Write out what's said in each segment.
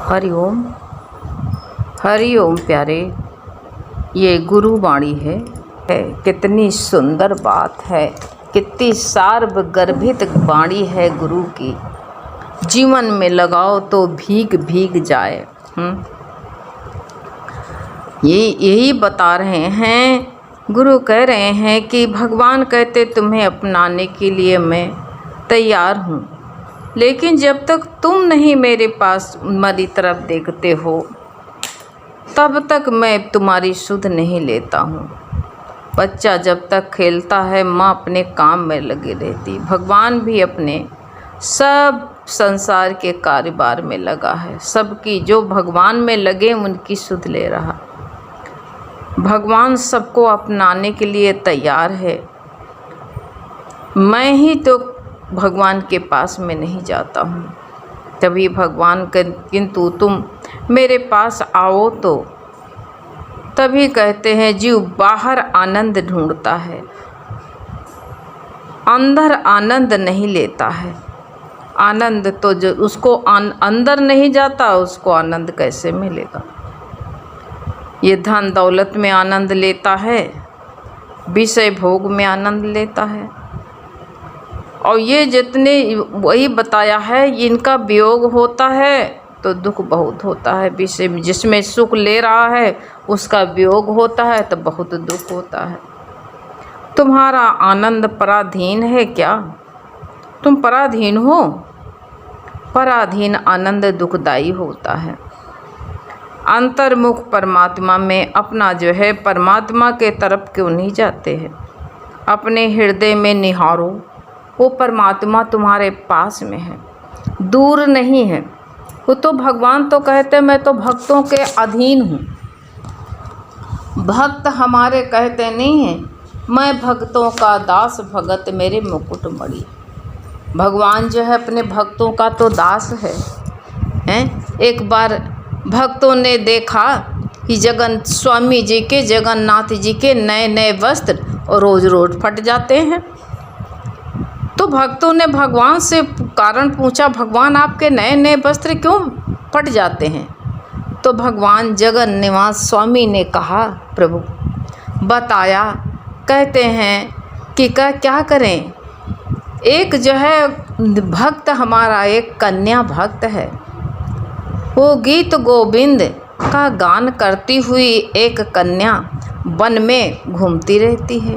हरिओम हरिओम प्यारे, ये गुरुवाणी है। कितनी सुंदर बात है, कितनी सार्वगर्भित वाणी है गुरु की। जीवन में लगाओ तो भीग भीग जाए। यही बता रहे हैं, गुरु कह रहे हैं कि भगवान कहते तुम्हें अपनाने के लिए मैं तैयार हूँ, लेकिन जब तक तुम नहीं मेरे पास मेरी तरफ देखते हो तब तक मैं तुम्हारी सुध नहीं लेता हूँ। बच्चा जब तक खेलता है, माँ अपने काम में लगी रहती। भगवान भी अपने सब संसार के कारोबार में लगा है। सबकी जो भगवान में लगे उनकी सुध ले रहा। भगवान सबको अपनाने के लिए तैयार है। मैं ही तो भगवान के पास में नहीं जाता हूँ, तभी भगवान किंतु तुम मेरे पास आओ तो तभी कहते हैं जीव बाहर आनंद ढूंढता है, अंदर आनंद नहीं लेता है। आनंद तो जो उसको अंदर नहीं जाता, उसको आनंद कैसे मिलेगा। ये धन दौलत में आनंद लेता है, विषय भोग में आनंद लेता है। और ये जितने वही बताया है, इनका वियोग होता है तो दुख बहुत होता है। विषय जिसमें सुख ले रहा है उसका वियोग होता है तो बहुत दुख होता है। तुम्हारा आनंद पराधीन है क्या? तुम पराधीन हो? पराधीन आनंद दुखदाई होता है। अंतर्मुख परमात्मा में अपना जो है परमात्मा के तरफ क्यों नहीं जाते हैं? अपने हृदय में निहारो, वो परमात्मा तुम्हारे पास में है, दूर नहीं है। वो तो भगवान तो कहते मैं तो भक्तों के अधीन हूँ। भक्त हमारे कहते नहीं हैं मैं भक्तों का दास भगत मेरे मुकुट मणि। भगवान जो है अपने भक्तों का तो दास है। एक बार भक्तों ने देखा कि स्वामी जी के जगन्नाथ जी के नए नए वस्त्र और रोज रोज फट जाते हैं। तो भक्तों ने भगवान से कारण पूछा, भगवान आपके नए नए वस्त्र क्यों फट जाते हैं? तो भगवान जगन निवास स्वामी ने कहा, प्रभु बताया, कहते हैं कि क्या करें। एक जो है भक्त हमारा एक कन्या भक्त है, वो गीत गोविंद का गान करती हुई एक कन्या वन में घूमती रहती है।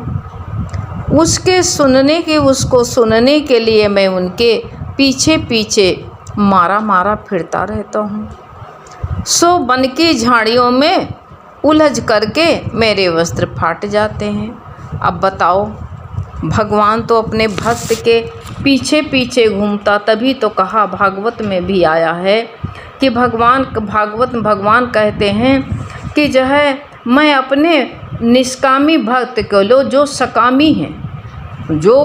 उसको सुनने के लिए मैं उनके पीछे पीछे मारा फिरता रहता हूँ। सो वन की झाड़ियों में उलझ करके मेरे वस्त्र फाट जाते हैं। अब बताओ, भगवान तो अपने भक्त के पीछे पीछे घूमता। तभी तो कहा भागवत में भी आया है कि भगवान कहते हैं कि जो है मैं अपने निष्कामी भक्त को लो, जो सकामी हैं, जो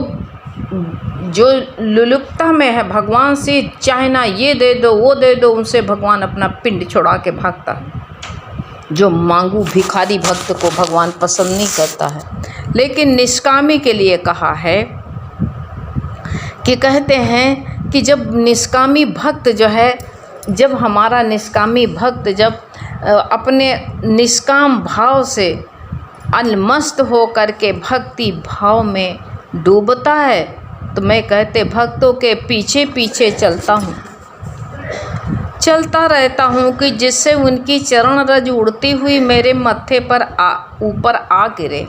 लुलुपता में है, भगवान से चाहे ना ये दे दो वो दे दो, उनसे भगवान अपना पिंड छोड़ा के भागता है। जो मांगू भिखारी भक्त को भगवान पसंद नहीं करता है। लेकिन निष्कामी के लिए कहा है कि कहते हैं कि जब निष्कामी भक्त जो है, जब हमारा निष्कामी भक्त जब अपने निष्काम भाव से अलमस्त हो करके भक्ति भाव में डूबता है, तो मैं कहते भक्तों के पीछे पीछे चलता रहता हूँ कि जिससे उनकी चरण रज उड़ती हुई मेरे मत्थे पर ऊपर आ गिरे।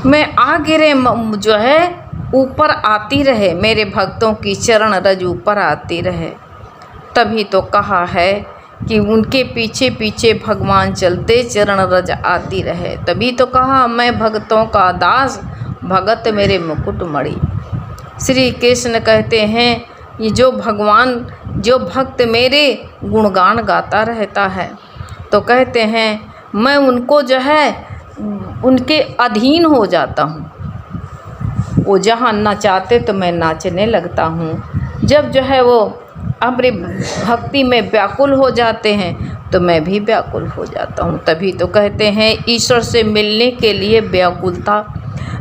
मैं आ गिरे जो है ऊपर आती रहे, मेरे भक्तों की चरण रज ऊपर आती रहे। तभी तो कहा है कि उनके पीछे पीछे भगवान चलते चरण रज आती रहे। तभी तो कहा मैं भक्तों का दास भगत मेरे मुकुट मणि। श्री कृष्ण कहते हैं ये जो भक्त मेरे गुणगान गाता रहता है, तो कहते हैं मैं उनको जो है उनके अधीन हो जाता हूँ। वो जहाँ नचाते तो मैं नाचने लगता हूँ। जब जो है वो अपनी भक्ति में व्याकुल हो जाते हैं तो मैं भी व्याकुल हो जाता हूँ। तभी तो कहते हैं ईश्वर से मिलने के लिए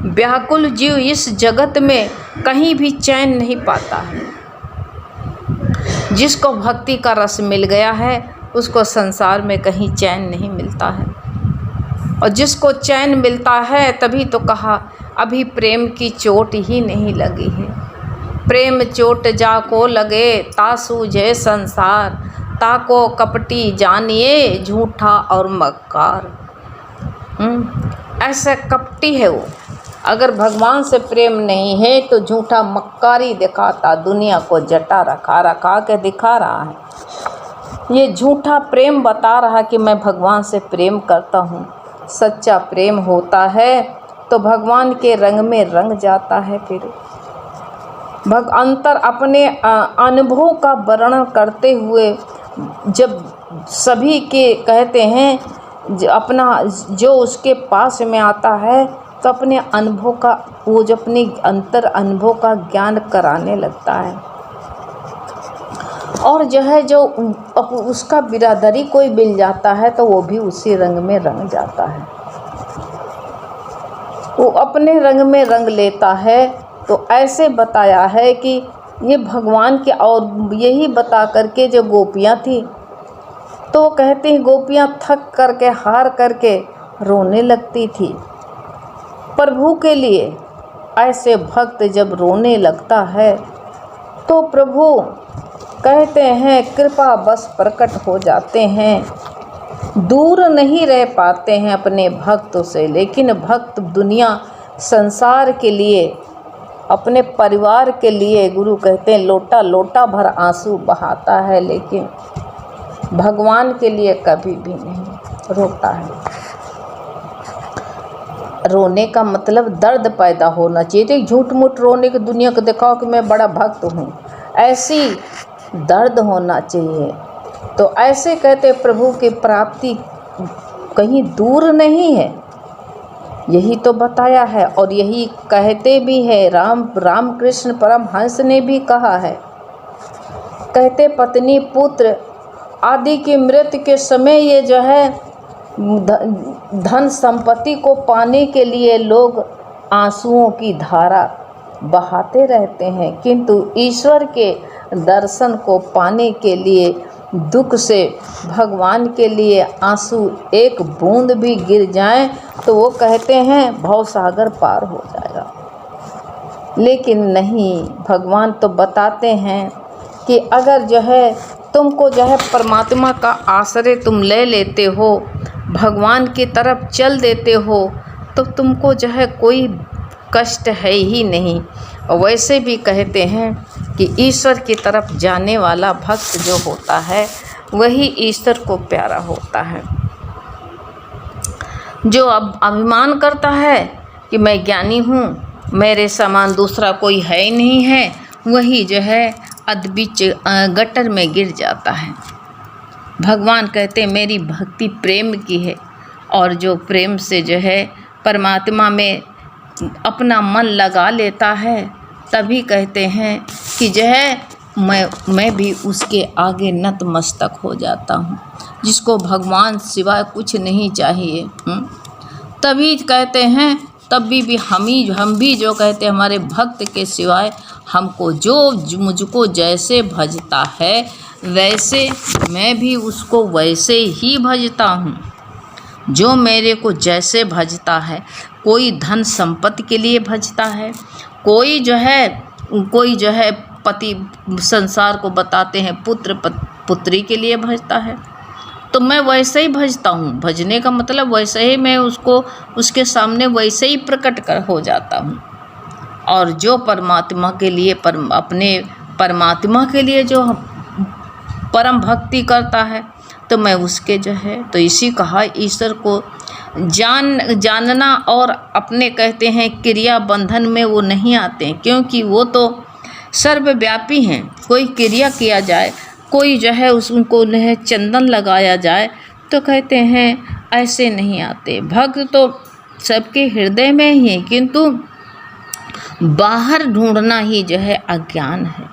व्याकुल जीव इस जगत में कहीं भी चैन नहीं पाता है। जिसको भक्ति का रस मिल गया है उसको संसार में कहीं चैन नहीं मिलता है, और जिसको चैन मिलता है तभी तो कहा अभी प्रेम की चोट ही नहीं लगी है। प्रेम चोट जाको लगे ता सूझे संसार, ताको कपटी जानिए झूठा और मक्कार। ऐसा कपटी है वो। अगर भगवान से प्रेम नहीं है तो झूठा मक्कारी दिखाता, दुनिया को जटा रखा के दिखा रहा है। ये झूठा प्रेम बता रहा कि मैं भगवान से प्रेम करता हूँ। सच्चा प्रेम होता है तो भगवान के रंग में रंग जाता है। फिर अंतर अपने अनुभव का वर्णन करते हुए जब सभी के कहते हैं अपना जो उसके पास में आता है तो अपने अनुभव का वो जो अपनी अंतर अनुभव का ज्ञान कराने लगता है, और जो है जो उसका बिरादरी कोई मिल जाता है तो वो भी उसी रंग में रंग जाता है, वो अपने रंग में रंग लेता है। तो ऐसे बताया है कि ये भगवान के, और यही बता करके जो गोपियाँ थी तो कहते हैं गोपियाँ थक करके हार करके रोने लगती थी प्रभु के लिए। ऐसे भक्त जब रोने लगता है तो प्रभु कहते हैं कृपा बस प्रकट हो जाते हैं, दूर नहीं रह पाते हैं अपने भक्तों से। लेकिन भक्त दुनिया संसार के लिए, अपने परिवार के लिए, गुरु कहते हैं लोटा लोटा भर आंसू बहाता है, लेकिन भगवान के लिए कभी भी नहीं रोता है। रोने का मतलब दर्द पैदा होना चाहिए। झूठ मूठ रोने की दुनिया को दिखाओ कि मैं बड़ा भक्त हूँ, ऐसी दर्द होना चाहिए। तो ऐसे कहते प्रभु की प्राप्ति कहीं दूर नहीं है, यही तो बताया है। और यही कहते भी है रामकृष्ण परमहंस ने भी कहा है। कहते पत्नी पुत्र आदि की मृत्यु के समय ये जो है धन संपत्ति को पाने के लिए लोग आंसुओं की धारा बहाते रहते हैं, किंतु ईश्वर के दर्शन को पाने के लिए दुख से भगवान के लिए आंसू एक बूंद भी गिर जाए तो वो कहते हैं भवसागर पार हो जाएगा। लेकिन नहीं, भगवान तो बताते हैं कि अगर जो है तुमको जो है परमात्मा का आश्रय तुम ले लेते हो, भगवान की तरफ चल देते हो, तो तुमको जो है कोई कष्ट है ही नहीं। और वैसे भी कहते हैं कि ईश्वर की तरफ जाने वाला भक्त जो होता है वही ईश्वर को प्यारा होता है। जो अब अभिमान करता है कि मैं ज्ञानी हूँ, मेरे समान दूसरा कोई है ही नहीं है, वही जो है अधबीच गटर में गिर जाता है। भगवान कहते हैं मेरी भक्ति प्रेम की है, और जो प्रेम से जो है परमात्मा में अपना मन लगा लेता है तभी कहते हैं कि जो है मैं भी उसके आगे नतमस्तक हो जाता हूँ। जिसको भगवान सिवाय कुछ नहीं चाहिए, तभी कहते हैं तभी भी हम भी जो कहते हैं हमारे भक्त के सिवाय हमको जो मुझको जैसे भजता है वैसे मैं भी उसको वैसे ही भजता हूँ। जो मेरे को जैसे भजता है, कोई धन संपत्ति के लिए भजता है, कोई जो है पति संसार को बताते हैं पुत्र पुत्री के लिए भजता है, तो मैं वैसे ही भजता हूँ। भजने का मतलब वैसे ही मैं उसको उसके सामने वैसे ही प्रकट कर हो जाता हूँ। और जो परमात्मा के लिए अपने परमात्मा के लिए जो परम भक्ति करता है तो मैं उसके जो है तो इसी कहा ईश्वर को जानना, और अपने कहते हैं क्रिया बंधन में वो नहीं आते हैं, क्योंकि वो तो सर्वव्यापी हैं। कोई क्रिया किया जाए, कोई जो है उनको चंदन लगाया जाए तो कहते हैं ऐसे नहीं आते। भक्त तो सबके हृदय में ही है, किंतु बाहर ढूंढना ही जो है अज्ञान है।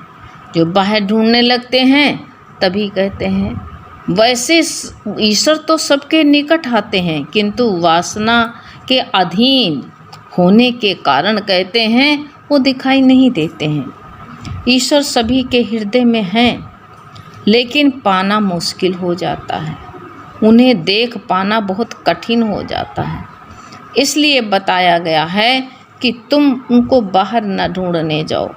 जो बाहर ढूंढने लगते हैं तभी कहते हैं, वैसे ईश्वर तो सबके निकट आते हैं, किंतु वासना के अधीन होने के कारण कहते हैं वो दिखाई नहीं देते हैं। ईश्वर सभी के हृदय में हैं, लेकिन पाना मुश्किल हो जाता है, उन्हें देख पाना बहुत कठिन हो जाता है। इसलिए बताया गया है कि तुम उनको बाहर न ढूंढने जाओ,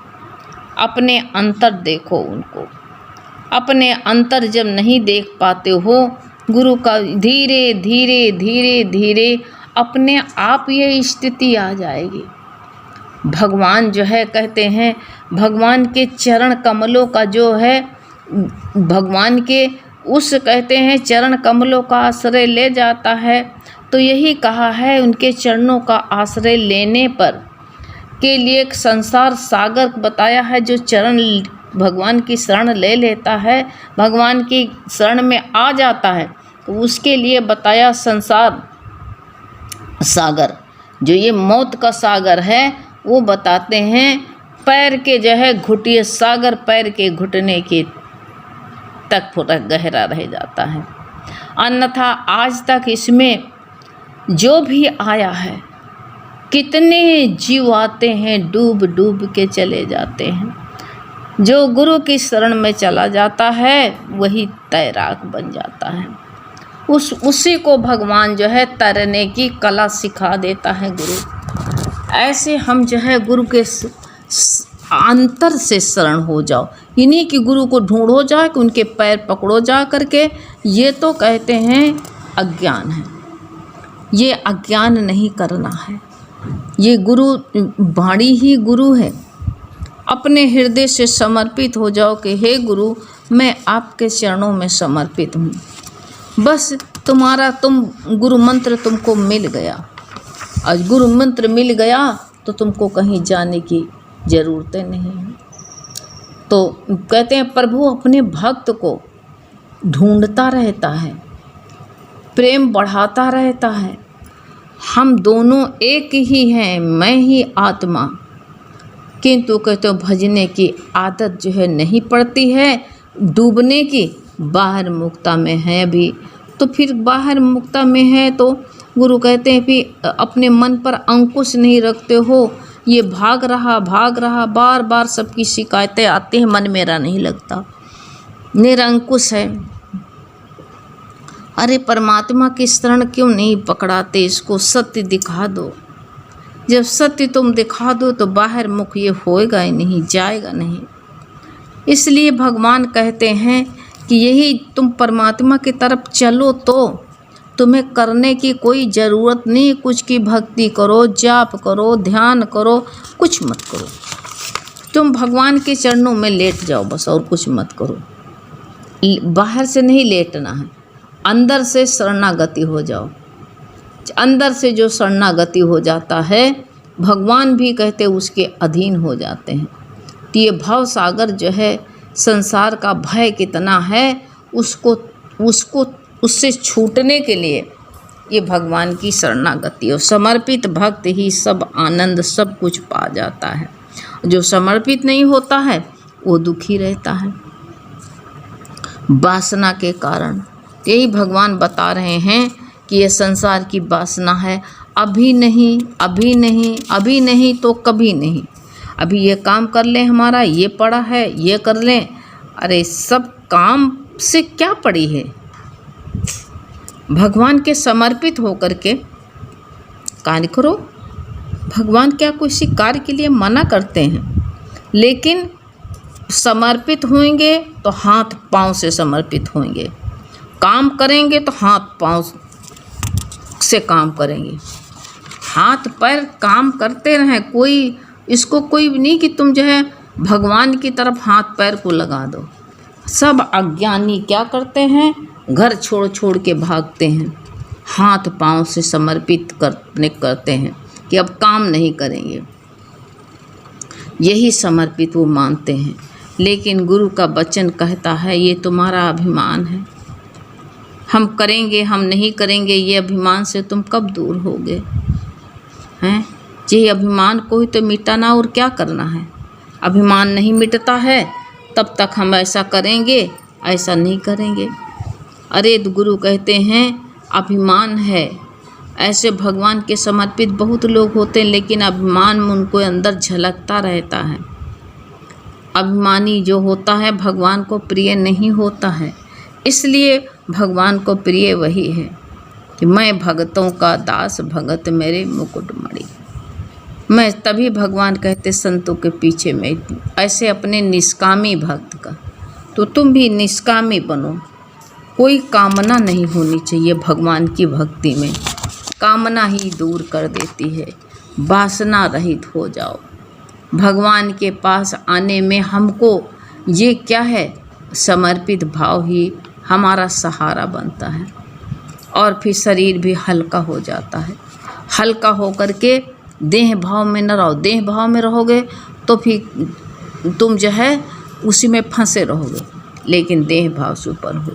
अपने अंतर देखो उनको। अपने अंतर जब नहीं देख पाते हो, गुरु का धीरे धीरे धीरे धीरे अपने आप ये स्थिति आ जाएगी। भगवान जो है कहते हैं, भगवान के चरण कमलों का जो है, भगवान के उस कहते हैं चरण कमलों का आश्रय ले जाता है, तो यही कहा है उनके चरणों का आश्रय लेने पर के लिए एक संसार सागर बताया है। जो चरण भगवान की शरण ले लेता है, भगवान की शरण में आ जाता है, तो उसके लिए बताया संसार सागर। जो ये मौत का सागर है वो बताते हैं पैर के जो है घुटिए सागर, पैर के घुटने के तक पूरा गहरा रह जाता है। अन्यथा आज तक इसमें जो भी आया है, कितने जीव आते हैं डूब डूब के चले जाते हैं। जो गुरु की शरण में चला जाता है वही तैराक बन जाता है। उसी को भगवान जो है तैरने की कला सिखा देता है गुरु। ऐसे हम जो है गुरु के अंतर से शरण हो जाओ, इन्हीं की गुरु को ढूंढो जा कि उनके पैर पकड़ो जा करके। ये तो कहते हैं अज्ञान है, ये अज्ञान नहीं करना है। ये गुरु वाणी ही गुरु है। अपने हृदय से समर्पित हो जाओ कि हे गुरु, मैं आपके चरणों में समर्पित हूँ। बस तुम्हारा गुरु मंत्र तुमको मिल गया, और गुरु मंत्र मिल गया तो तुमको कहीं जाने की ज़रूरतें नहीं है। तो कहते हैं प्रभु अपने भक्त को ढूंढता रहता है, प्रेम बढ़ाता रहता है। हम दोनों एक ही हैं, मैं ही आत्मा, किंतु कहते हो भजने की आदत जो है नहीं पड़ती है, डूबने की बाहर मुक्ता में है अभी। तो फिर बाहर मुक्ता में है तो गुरु कहते हैं कि अपने मन पर अंकुश नहीं रखते हो, ये भाग रहा, बार बार सबकी शिकायतें आती हैं, मन मेरा नहीं लगता, निरंकुश है। अरे परमात्मा की शरण क्यों नहीं पकड़ाते, इसको सत्य दिखा दो। जब सत्य तुम दिखा दो तो बाहर मुख ये होएगा ही नहीं, जाएगा नहीं। इसलिए भगवान कहते हैं कि यही तुम परमात्मा की तरफ चलो तो तुम्हें करने की कोई ज़रूरत नहीं। कुछ की भक्ति करो, जाप करो, ध्यान करो, कुछ मत करो। तुम भगवान के चरणों में लेट जाओ बस, और कुछ मत करो। बाहर से नहीं लेटना है, अंदर से शरणागति हो जाओ। अंदर से जो शरणागति हो जाता है, भगवान भी कहते उसके अधीन हो जाते हैं। तो ये भव सागर जो है, संसार का भय कितना है, उससे छूटने के लिए ये भगवान की शरणागति। और समर्पित भक्त ही सब आनंद सब कुछ पा जाता है। जो समर्पित नहीं होता है वो दुखी रहता है वासना के कारण। यही भगवान बता रहे हैं कि ये संसार की वासना है, अभी नहीं, अभी नहीं, अभी नहीं तो कभी नहीं। अभी ये काम कर लें, हमारा ये पड़ा है, ये कर लें। अरे सब काम से क्या पड़ी है, भगवान के समर्पित होकर के कार्य करो। भगवान क्या किसी कार्य के लिए मना करते हैं, लेकिन समर्पित होंगे तो हाथ पांव से समर्पित होंगे। काम करेंगे तो हाथ पांव से काम करेंगे। हाथ पैर काम करते रहें, कोई नहीं कि तुम जो है भगवान की तरफ हाथ पैर को लगा दो। सब अज्ञानी क्या करते हैं, घर छोड़ छोड़ के भागते हैं, हाथ पांव से समर्पित करते हैं कि अब काम नहीं करेंगे। यही समर्पित वो मानते हैं। लेकिन गुरु का वचन कहता है ये तुम्हारा अभिमान है, हम करेंगे हम नहीं करेंगे, ये अभिमान से तुम कब दूर होगे हैं। ये अभिमान को ही तो मिटाना, और क्या करना है। अभिमान नहीं मिटता है तब तक हम ऐसा करेंगे, ऐसा नहीं करेंगे। अरे गुरु कहते हैं अभिमान है। ऐसे भगवान के समर्पित बहुत लोग होते हैं, लेकिन अभिमान में उनको अंदर झलकता रहता है। अभिमानी जो होता है भगवान को प्रिय नहीं होता है। इसलिए भगवान को प्रिय वही है कि मैं भगतों का दास, भगत मेरे मुकुटमणि। मैं तभी भगवान कहते संतों के पीछे मैं ऐसे अपने निष्कामी भक्त का। तो तुम भी निष्कामी बनो, कोई कामना नहीं होनी चाहिए भगवान की भक्ति में। कामना ही दूर कर देती है, वासना रहित हो जाओ। भगवान के पास आने में हमको ये क्या है, समर्पित भाव ही हमारा सहारा बनता है और फिर शरीर भी हल्का हो जाता है। हल्का हो करके देह भाव में न रहो। देह भाव में रहोगे तो फिर तुम जो है उसी में फंसे रहोगे, लेकिन देह भाव से ऊपर हो।